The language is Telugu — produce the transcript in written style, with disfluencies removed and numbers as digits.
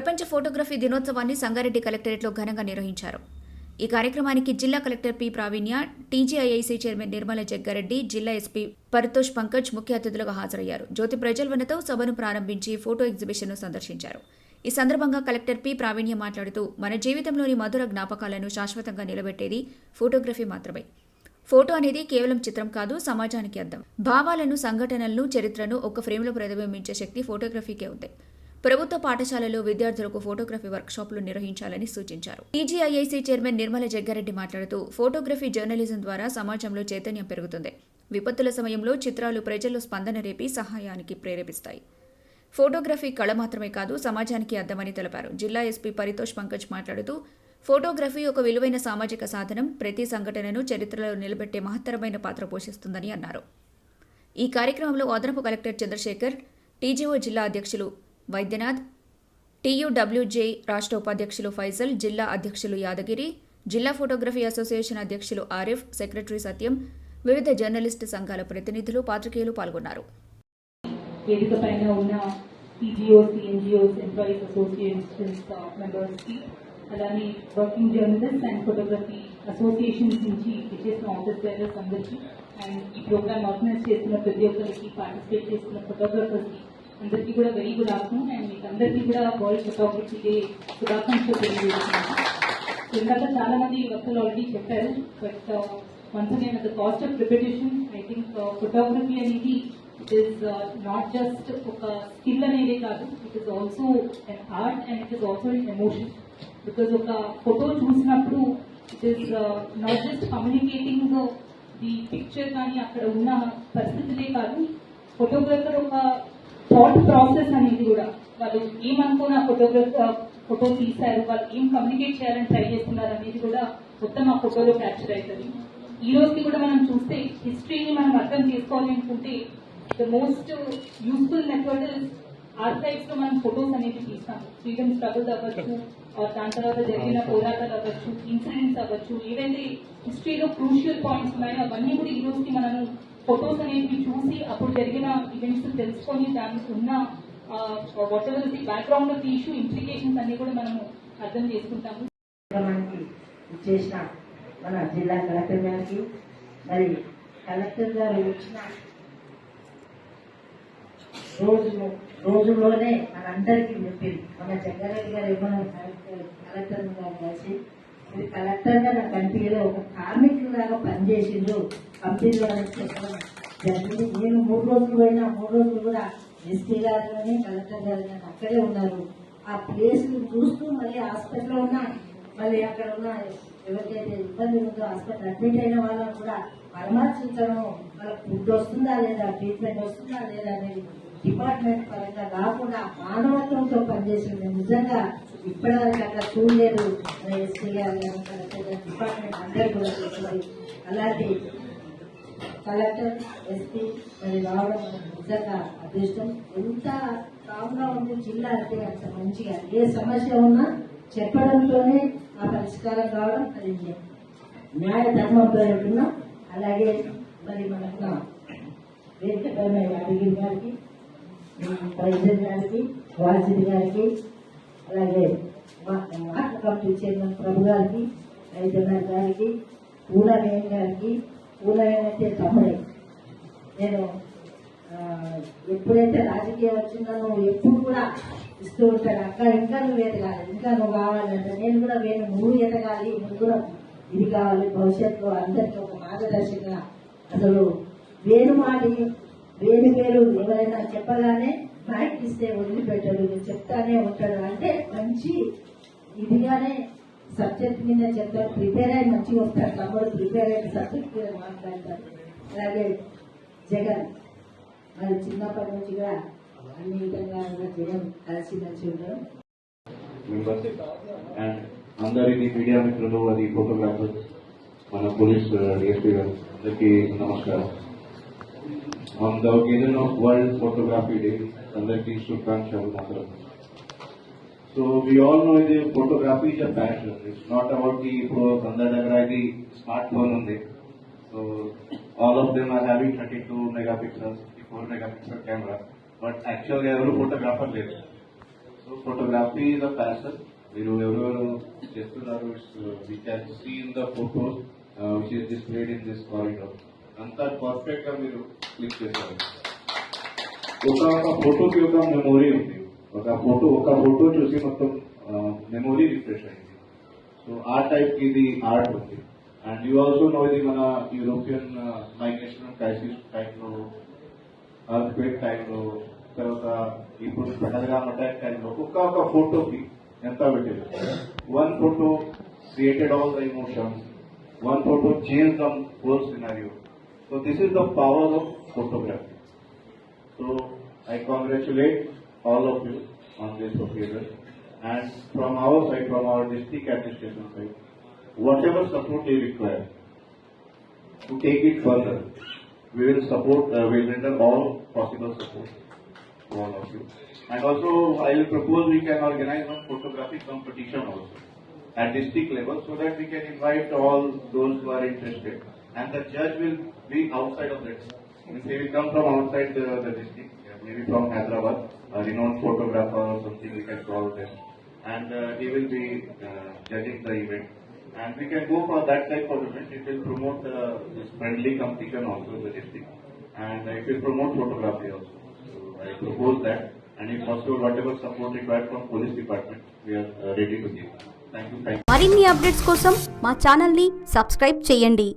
ప్రపంచ ఫోటోగ్రఫీ దినోత్సవాన్ని సంగారెడ్డి కలెక్టరేట్లో ఘనంగా నిర్వహించారు. ఈ కార్యక్రమానికి జిల్లా collector P Praveenya, TGIIC chairman Nirmala Jaggareddy, జిల్లా ఎస్పీ పరితోష్ పంకజ్ ముఖ్య అతిథులుగా హాజరయ్యారు. జ్యోతి ప్రజ్వలనతో సభను ప్రారంభించి ఫోటో ఎగ్జిబిషన్ను సందర్శించారు. ఈ సందర్భంగా కలెక్టర్ పి ప్రావీణ్య మాట్లాడుతూ, మన జీవితంలోని మధుర జ్ఞాపకాలను శాశ్వతంగా నిలబెట్టేది ఫోటోగ్రఫీ మాత్రమే. ఫోటో అనేది కేవలం చిత్రం కాదు, సమాజానికి అద్దం. భావాలను, సంఘటనలను, చరిత్రను ఒక ఫ్రేమ్లో ప్రతిబింబించే శక్తి ఫోటోగ్రఫీకే ఉంది. ప్రభుత్వ పాఠశాలలో విద్యార్థులకు ఫోటోగ్రఫీ వర్క్షాపులు నిర్వహించాలని సూచించారు. టీజీఐఐసీ చైర్మన్ నిర్మల జగ్గారెడ్డి మాట్లాడుతూ, ఫోటోగ్రఫీ జర్నలిజం ద్వారా సమాజంలో చైతన్యం పెరుగుతుంది. విపత్తుల సమయంలో చిత్రాలు ప్రజల్లో స్పందన రేపి సహాయానికి ప్రేరేపిస్తాయి. ఫోటోగ్రఫీ కళ మాత్రమే కాదు, సమాజానికి అద్దమని తెలిపారు. జిల్లా ఎస్పీ పరితోష్ పంకజ్ మాట్లాడుతూ, ఫోటోగ్రఫీ ఒక విలువైన సామాజిక సాధనం, ప్రతి సంఘటనను చరిత్రలో నిలబెట్టే మహత్తరమైన పాత్ర పోషిస్తుందని అన్నారు. ఈ కార్యక్రమంలో అదనపు కలెక్టర్ చంద్రశేఖర్, టీజీఓ జిల్లా అధ్యక్షులు వైద్యనాథ్, టీయూడబ్ల్యూజే రాష్ట్ర ఉపాధ్యక్షులు ఫైజల్, జిల్లా అధ్యక్షులు యాదగిరి, జిల్లా ఫోటోగ్రఫీ అసోసియేషన్ అధ్యక్షులు ఆరిఫ్, సెక్రటరీ సత్యం, వివిధ జర్నలిస్టు సంఘాల ప్రతినిధులు, పాత్రికేయులు పాల్గొన్నారు. వేదికపైన ఉన్న టీజీఓస్, ఎన్జిఓస్, ఎంప్లాయీస్ అసోసియేషన్స్ మెంబర్స్కి, అలానే working journalist and photography associations నుంచి విచ్చేసిన ఆఫీస్ బేరర్స్ అందరికీ, అండ్ ఈ ప్రోగ్రామ్ ఆర్గనైజ్ చేస్తున్న ప్రతి ఒక్కరికి, పార్టిసిపేట్ చేస్తున్న ఫోటోగ్రఫర్స్కి అందరికీ కూడా వెరీ గుడ్ ఆఫ్టర్నూన్. అండ్ మీకు అందరికీ కూడా వరల్డ్ ఫోటోగ్రఫీ డే శుభాకాంక్షలు తెలియజేస్తున్నాను. ఇందాక చాలా మంది వక్తలు ఆల్రెడీ చెప్పారు, but once again at the cost of repetition, I think photography అనేది ఇట్ ఈస్ నాట్ జస్ట్ ఒక స్కిల్ అనేది కాదు, it is also an art and it is also an emotion. Because ఒక ఫోటో చూసినప్పుడు it is not just communicating the picture, కానీ అక్కడ ఉన్న పరిస్థితులే కాదు, ఫోటోగ్రఫర్ ఒక థాట్ ప్రాసెస్ అనేది కూడా, వాళ్ళు ఏమనుకున్న ఫోటో తీశారు, వాళ్ళు ఏం కమ్యూనికేట్ చేయాలని ట్రై చేస్తున్నారు అనేది కూడా మొత్తం ఆ ఫోటోలో క్యాప్చర్ అవుతుంది. ఈ రోజుకి కూడా మనం చూస్తే హిస్టరీని మనం అర్థం చేసుకోవాలి అనుకుంటే the most useful method archives లో మనం ఫొటోస్ అనేది తీస్తాము. ఫ్రీడమ్ స్ట్రగుల్స్ అవ్వచ్చు, దాని తర్వాత జరిగిన పోరాటాలు అవ్వచ్చు, ఇన్సిడెంట్స్ అవ్వచ్చు, ఏవైతే హిస్టరీలో క్రూషియల్ పాయింట్స్ ఉన్నాయో అవన్నీ కూడా ఈ రోజుకి మనము ఫొటోస్ అనేవి చూసి అప్పుడు జరిగిన ఈవెంట్స్ తెలుసుకొని దానికి ఉన్న what ever the background of the issue, implications అన్ని కూడా మనము అర్థం చేసుకుంటాము. చేసిన మన జిల్లా కలెక్టర్ గారికి, మరి కలెక్టర్ గారు వచ్చిన రోజుల్లోనే మనందరికీ చెప్పింది, మన జగ్గారెడ్డి గారు ఏమన్నా కలెక్టర్ గారు కలిసి, ఇది కలెక్టర్ గా నాకు కనిపించలే, ఒక కార్మికులాగా పనిచేసిండ్రు కంపెనీలో చెప్పడం జరిగింది. నేను 3 రోజులు పోయినా 3 రోజులు కూడా ఎస్పీ గారు కానీ కలెక్టర్ గారు కానీ అక్కడే ఉన్నారు. ఆ ప్లేస్ చూస్తూ మళ్ళీ హాస్పిటల్లో ఉన్నా, మళ్ళీ అక్కడ ఉన్న ఎవరికైతే ఇబ్బంది ఉందో హాస్పిటల్ అడ్మిట్ అయిన వాళ్ళని కూడా పరామర్శించడం, వాళ్ళకి ఫుడ్ వస్తుందా లేదా, ట్రీట్మెంట్ వస్తుందా లేదా అనేది డిపార్ట్మెంట్ పరంగా కాకుండా మానవత్వంతో పనిచేసింది. నిజంగా ఇప్పటివరకు అట్లా చూడలేదు ఎస్పీ గారు డిపార్ట్మెంట్ అందరూ కూడా చేసింది. అలాంటి కలెక్టర్, ఎస్పీ మరి రావడం నిజంగా అదృష్టం. ఎంత కావుగా ఉంది జిల్లా అంటే అంత మంచిగా, ఏ సమస్య ఉన్నా చెప్పడంతోనే ఆ పరిష్కారం కావడం, అది న్యాయ ధర్మంతో ఉంటున్నాం. అలాగే మరి మనకు వేదికపైన యాదగిరి గారికి, ప్రెసిడెంట్ గారికి, వాసిడి గారికి, అలాగే ఆర్ట్ కమిటీ చైర్మన్ ప్రభు గారికి, వైద్యనాథ్ గారికి, పూలవేణి గారికి, పూలవేణి అయితే తమ్ముడే, నేను ఎప్పుడైతే రాజకీయం వచ్చిందో నువ్వు ఎప్పుడు కూడా ఇస్తూ ఉంటాడు, అక్క ఇంకా నువ్వు ఎదగాలి, ఇంకా నువ్వు కావాలంటే నేను కూడా నువ్వు ఎదగాలి, నువ్వు కూడా ఇది కావాలి, భవిష్యత్తులో అందరికీ ఒక మార్గదర్శిగా. అసలు వేణు పేరు ఎవరైనా చెప్పగానే మైక్ ఇస్తే వదిలిపెట్టాడు, చెప్తానే ఉంటాడు. అంటే మంచి ఇదిగానే సబ్జెక్ట్ మీద చెప్తాడు, ప్రిపేర్ అయ్యి మంచిగా వస్తాడు. తమ్ముడు ప్రిపేర్ అయిన సబ్జెక్ట్ మీద మాట్లాడతాడు. అలాగే జగన్ మరి చిన్నప్పటి నుంచి కూడా అన్ని విధంగా జగన్ కలిసి ఉంటాడు. అందరికీ మీడియా మిత్రులు, అది ఫోటోగ్రాఫర్, మన పోలీస్ డిఎస్పీ గారు అందరికీ నమస్కారం. On the occasion of World Photography Day, అందరికీ శుభాకాంక్షలు మాత్రం. So we all know that photography is a passion. It's not about the ఇప్పుడు అందరి దగ్గర ఇది స్మార్ట్ ఫోన్ ఉంది. So all of them are having 32 megapixels, 64 megapixel camera, but actually ఎవరు ఫోటోగ్రాఫర్ లేరు. So So photography is a passion. మీరు ఎవరెవరు చేస్తున్నారు we can see in the photos which is displayed in this corridor. అంతా పర్ఫెక్ట్ గా మీరు క్లిక్ చేస్తారు. ఒక ఫోటోకి ఒక మెమొరీ ఉంది. ఒక ఫోటో చూసి మొత్తం మెమొరీ రిఫ్రెష్ అయింది. సో ఆ టైప్ ఇది ఆర్ట్ ఉంది. అండ్ యూ ఆల్సో నో ఇది మన యూరోపియన్ మైగ్రేషన్ క్రైసిస్ టైంలో, అర్త్క్వేక్ టైంలో, తర్వాత ఇప్పుడు పెహల్గామ్ అటాక్ టైంలో ఒక ఫోటోకి ఎంత పెట్టేది. One photo created all the emotions, one photo change the whole scenario. So this is the power of photography. So I congratulate all of you on this occasion, and from our side, from our district administration side, whatever support they require to take it further, we will support, we will render all possible support to all of you. And also, I will propose we can organize one photographic competition also at district level, so that we can invite all those who are interested, and the judge will be outside of that. They will come from outside the district, maybe from Hyderabad, a renowned photographer or something we can call them, and he will be judging the event. And we can go for that type of event. It will promote this friendly competition also in the district, and it will promote photography also. So I propose that, and if possible, whatever support required from police department, we are ready to give. Thank you. మరిన్ని అప్డేట్స్ కోసం మా ఛానల్ని సబ్స్క్రైబ్ చేయండి.